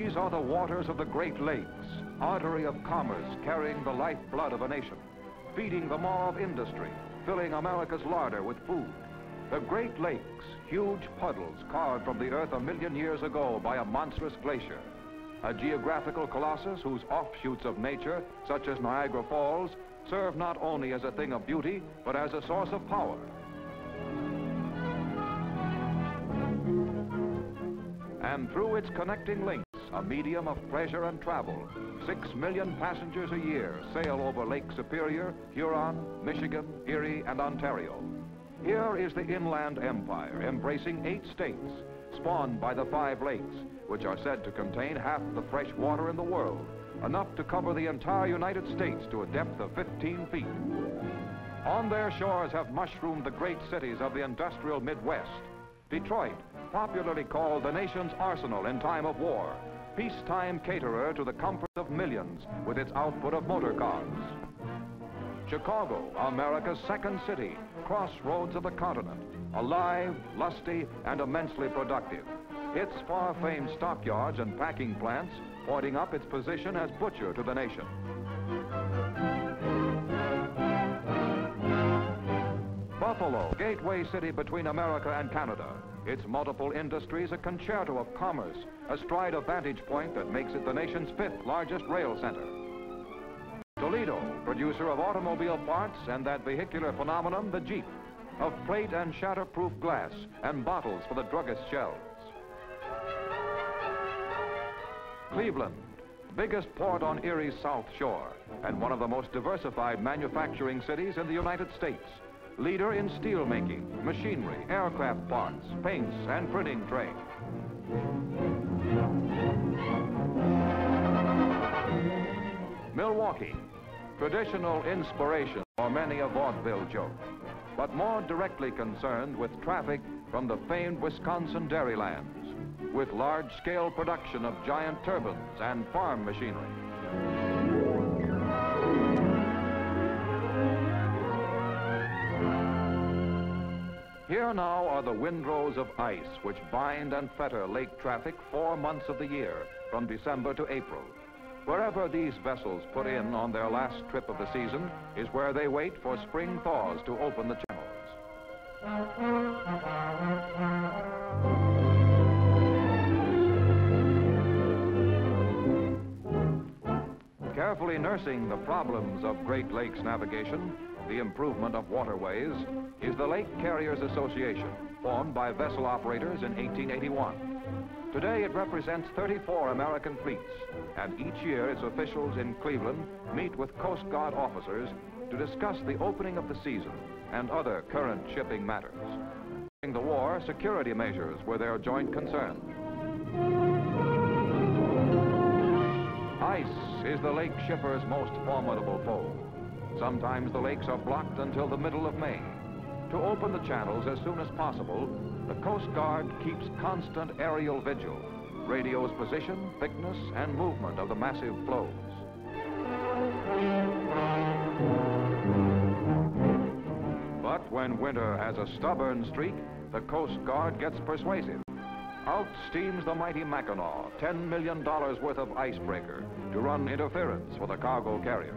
These are the waters of the Great Lakes, artery of commerce carrying the lifeblood of a nation, feeding the maw of industry, filling America's larder with food. The Great Lakes, huge puddles carved from the earth 1 million years ago by a monstrous glacier. A geographical colossus whose offshoots of nature, such as Niagara Falls, serve not only as a thing of beauty, but as a source of power. And through its connecting links, a medium of pleasure and travel, 6 million passengers a year sail over Lake Superior, Huron, Michigan, Erie, and Ontario. Here is the inland empire, embracing 8 states, spawned by the 5 lakes, which are said to contain half the fresh water in the world, enough to cover the entire United States to a depth of 15 feet. On their shores have mushroomed the great cities of the industrial Midwest. Detroit, popularly called the nation's arsenal in time of war, peacetime caterer to the comfort of millions with its output of motor cars. Chicago, America's second city, crossroads of the continent, alive, lusty, and immensely productive. Its far-famed stockyards and packing plants pointing up its position as butcher to the nation. Buffalo, gateway city between America and Canada. Its multiple industries a concerto of commerce, astride a vantage point that makes it the nation's 5th largest rail center. Toledo, producer of automobile parts and that vehicular phenomenon, the Jeep, of plate and shatterproof glass and bottles for the druggist's shelves. Cleveland, biggest port on Erie's South Shore and one of the most diversified manufacturing cities in the United States. Leader in steel making, machinery, aircraft parts, paints, and printing trade. Milwaukee, traditional inspiration for many a vaudeville joke, but more directly concerned with traffic from the famed Wisconsin dairylands, with large-scale production of giant turbines and farm machinery. Here now are the windrows of ice which bind and fetter lake traffic 4 months of the year, from December to April. Wherever these vessels put in on their last trip of the season is where they wait for spring thaws to open the channels. Carefully nursing the problems of Great Lakes navigation, the improvement of waterways, is the Lake Carriers Association, formed by vessel operators in 1881. Today it represents 34 American fleets, and each year its officials in Cleveland meet with Coast Guard officers to discuss the opening of the season and other current shipping matters. During the war, security measures were their joint concern. Ice is the lake shipper's most formidable foe. Sometimes the lakes are blocked until the middle of May. To open the channels as soon as possible, the Coast Guard keeps constant aerial vigil, radios position, thickness, and movement of the massive flows. But when winter has a stubborn streak, the Coast Guard gets persuasive. Out steams the mighty Mackinac, $10 million worth of icebreaker, to run interference for the cargo carriers.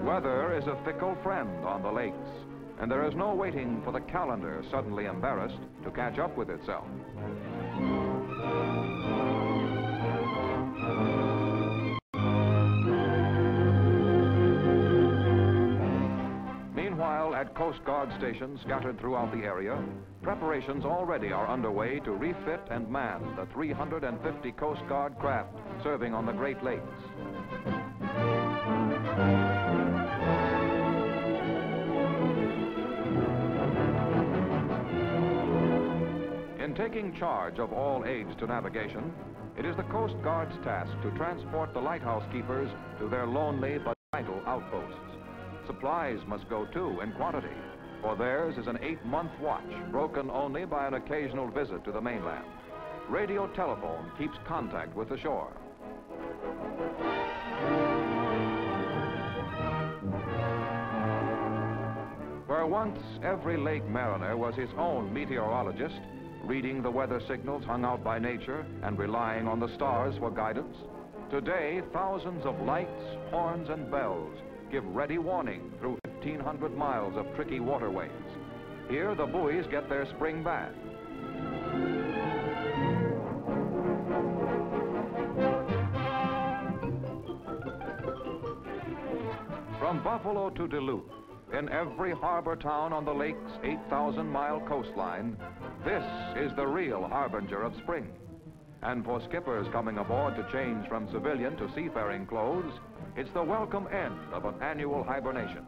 Weather is a fickle friend on the lakes, and there is no waiting for the calendar, suddenly embarrassed, to catch up with itself. Meanwhile, at Coast Guard stations scattered throughout the area, preparations already are underway to refit and man the 350 Coast Guard craft serving on the Great Lakes. In taking charge of all aids to navigation, it is the Coast Guard's task to transport the lighthouse keepers to their lonely but vital outposts. Supplies must go too in quantity, for theirs is an 8-month watch, broken only by an occasional visit to the mainland. Radio telephone keeps contact with the shore. Where once every lake mariner was his own meteorologist, reading the weather signals hung out by nature and relying on the stars for guidance, today thousands of lights, horns, and bells give ready warning through 1,500 miles of tricky waterways. Here the buoys get their spring bath. From Buffalo to Duluth, in every harbor town on the lake's 8,000-mile coastline, this is the real harbinger of spring. And for skippers coming aboard to change from civilian to seafaring clothes, it's the welcome end of an annual hibernation.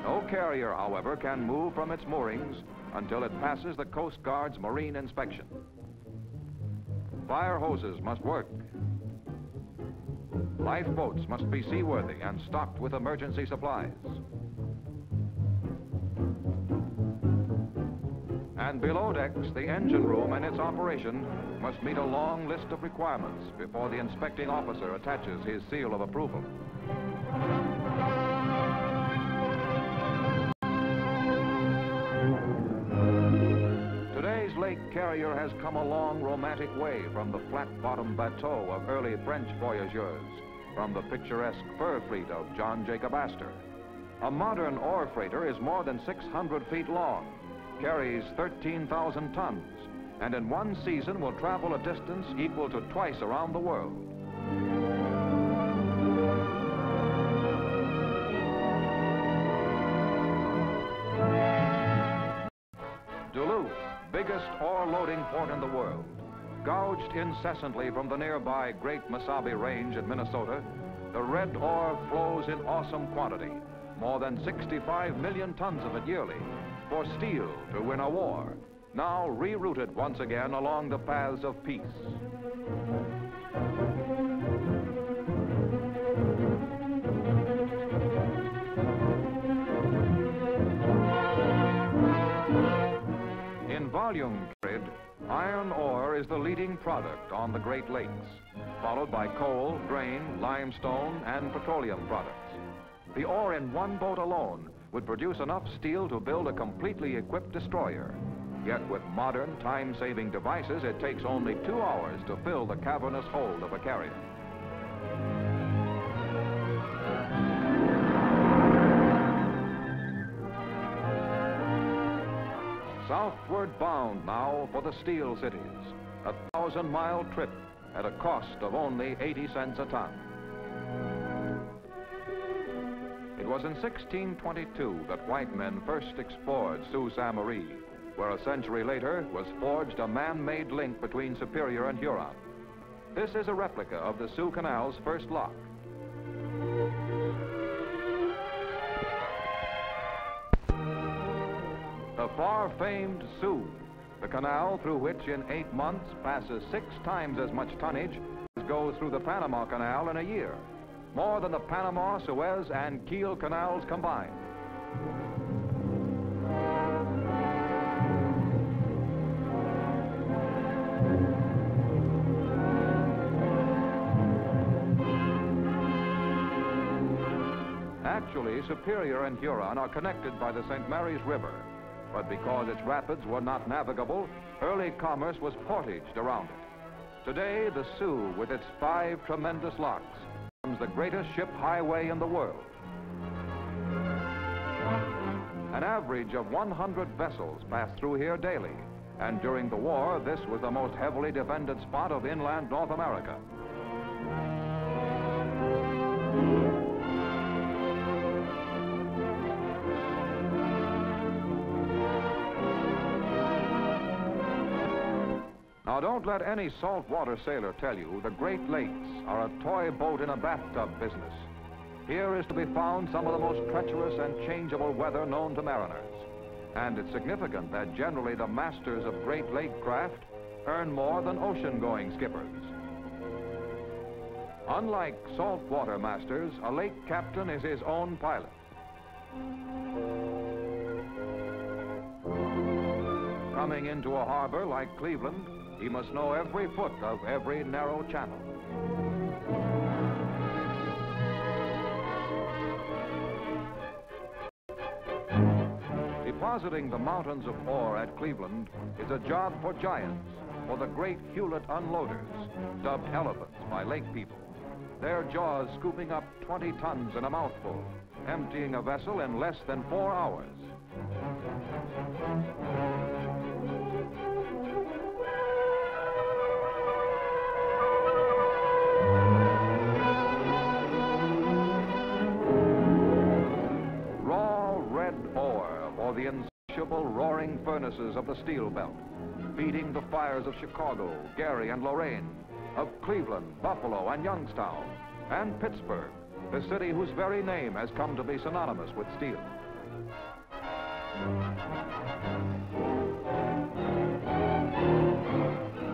No carrier, however, can move from its moorings until it passes the Coast Guard's marine inspection. Fire hoses must work. Lifeboats must be seaworthy and stocked with emergency supplies. And below decks, the engine room and its operation must meet a long list of requirements before the inspecting officer attaches his seal of approval. Today's lake carrier has come a long, romantic way from the flat-bottomed bateau of early French voyageurs, from the picturesque fur fleet of John Jacob Astor. A modern ore freighter is more than 600 feet long, carries 13,000 tons, and in one season will travel a distance equal to twice around the world. Duluth, biggest ore loading port in the world. Gouged incessantly from the nearby Great Mesabi Range in Minnesota, the red ore flows in awesome quantity, more than 65 million tons of it yearly, for steel to win a war, now rerouted once again along the paths of peace. In volume carried, iron ore is the leading product on the Great Lakes, followed by coal, grain, limestone, and petroleum products. The ore in one boat alone would produce enough steel to build a completely equipped destroyer. Yet with modern time-saving devices, it takes only 2 hours to fill the cavernous hold of a carrier. Southward bound now for the steel cities, a 1,000-mile trip at a cost of only 80 cents a ton. It was in 1622 that white men first explored Sault Ste. Marie, where a century later was forged a man-made link between Superior and Huron. This is a replica of the Sioux Canal's first lock. The far-famed Sioux, the canal through which in 8 months passes 6 times as much tonnage as goes through the Panama Canal in a year, more than the Panama, Suez, and Kiel canals combined. Actually, Superior and Huron are connected by the St. Mary's River, but because its rapids were not navigable, early commerce was portaged around it. Today, the Sioux, with its 5 tremendous locks, becomes the greatest ship highway in the world. An average of 100 vessels pass through here daily, and during the war, this was the most heavily defended spot of inland North America. Now, don't let any saltwater sailor tell you the Great Lakes are a toy boat in a bathtub business. Here is to be found some of the most treacherous and changeable weather known to mariners. And it's significant that generally the masters of Great Lake craft earn more than ocean-going skippers. Unlike saltwater masters, a lake captain is his own pilot. Coming into a harbor like Cleveland, he must know every foot of every narrow channel. Depositing the mountains of ore at Cleveland is a job for giants, for the great Hewlett unloaders, dubbed elephants by lake people. Their jaws scooping up 20 tons in a mouthful, emptying a vessel in less than 4 hours. Raw red ore for the insatiable roaring furnaces of the steel belt, feeding the fires of Chicago, Gary, and Lorain, of Cleveland, Buffalo, and Youngstown, and Pittsburgh, the city whose very name has come to be synonymous with steel.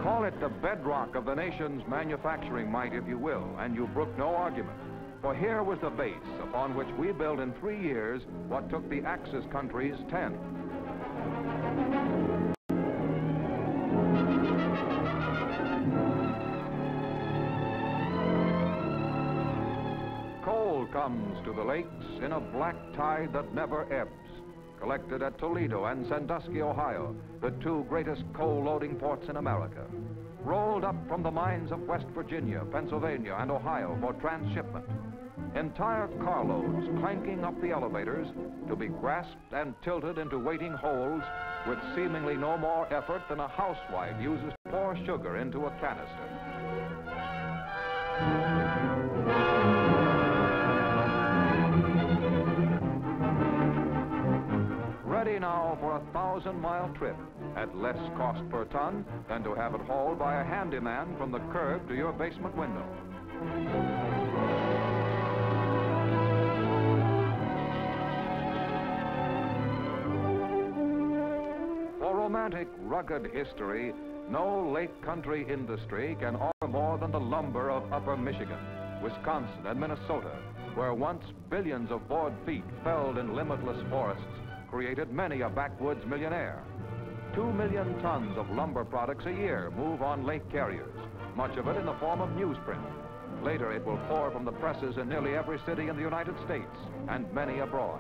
Call it the bedrock of the nation's manufacturing might, if you will, and you brook no argument. For here was the base upon which we built in 3 years what took the Axis countries 10. Coal comes to the lakes in a black tide that never ebbs, collected at Toledo and Sandusky, Ohio, the 2 greatest coal-loading ports in America, rolled up from the mines of West Virginia, Pennsylvania, and Ohio for transshipment. Entire carloads clanking up the elevators to be grasped and tilted into waiting holds with seemingly no more effort than a housewife uses to pour sugar into a canister. Ready now for a 1,000-mile trip at less cost per ton than to have it hauled by a handyman from the curb to your basement window. For romantic, rugged history, no lake country industry can offer more than the lumber of Upper Michigan, Wisconsin, and Minnesota, where once billions of board feet felled in limitless forests created many a backwoods millionaire. 2 million tons of lumber products a year move on lake carriers, much of it in the form of newsprint. Later it will pour from the presses in nearly every city in the United States and many abroad.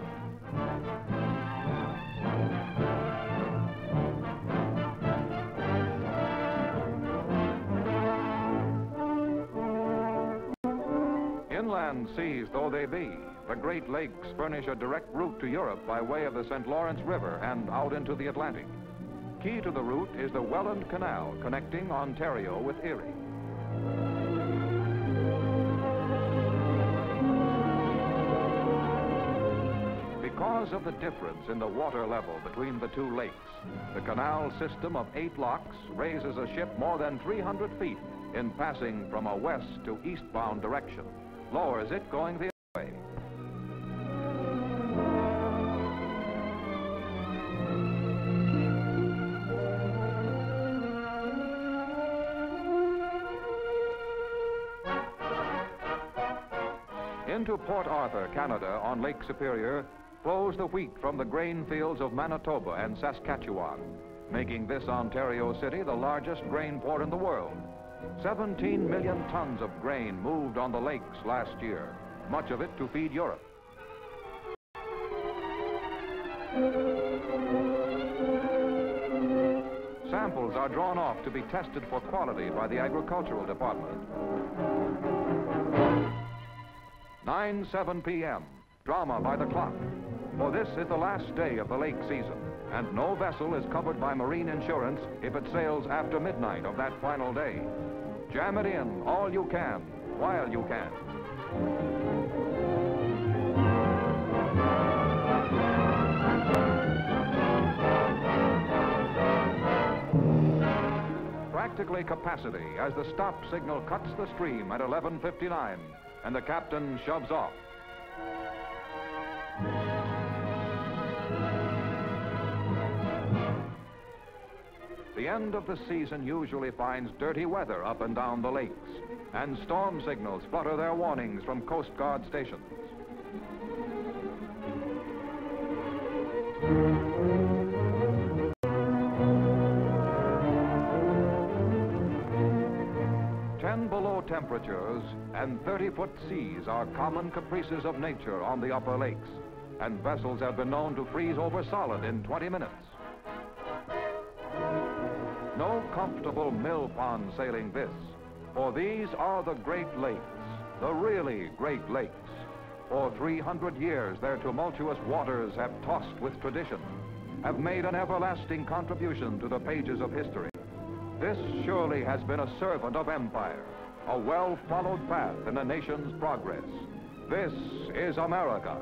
Inland seas though they be, the Great Lakes furnish a direct route to Europe by way of the St. Lawrence River and out into the Atlantic. Key to the route is the Welland Canal connecting Ontario with Erie. Because of the difference in the water level between the 2 lakes, the canal system of 8 locks raises a ship more than 300 feet in passing from a west to eastbound direction, lowers it going the other way. Into Port Arthur, Canada, on Lake Superior, flows the wheat from the grain fields of Manitoba and Saskatchewan, making this Ontario city the largest grain port in the world. 17 million tons of grain moved on the lakes last year, much of it to feed Europe. Samples are drawn off to be tested for quality by the Agricultural Department. 9:07 p.m., drama by the clock. For this is the last day of the lake season, and no vessel is covered by marine insurance if it sails after midnight of that final day. Jam it in all you can, while you can. Practically capacity as the stop signal cuts the stream at 11:59 and the captain shoves off. The end of the season usually finds dirty weather up and down the lakes, and storm signals flutter their warnings from Coast Guard stations. Below temperatures and 30-foot seas are common caprices of nature on the upper lakes. and vessels have been known to freeze over solid in 20 minutes. No comfortable mill pond sailing this, for these are the Great Lakes, the really Great Lakes. For 300 years, their tumultuous waters have tossed with tradition, have made an everlasting contribution to the pages of history. This surely has been a servant of empire, a well-followed path in a nation's progress. This is America.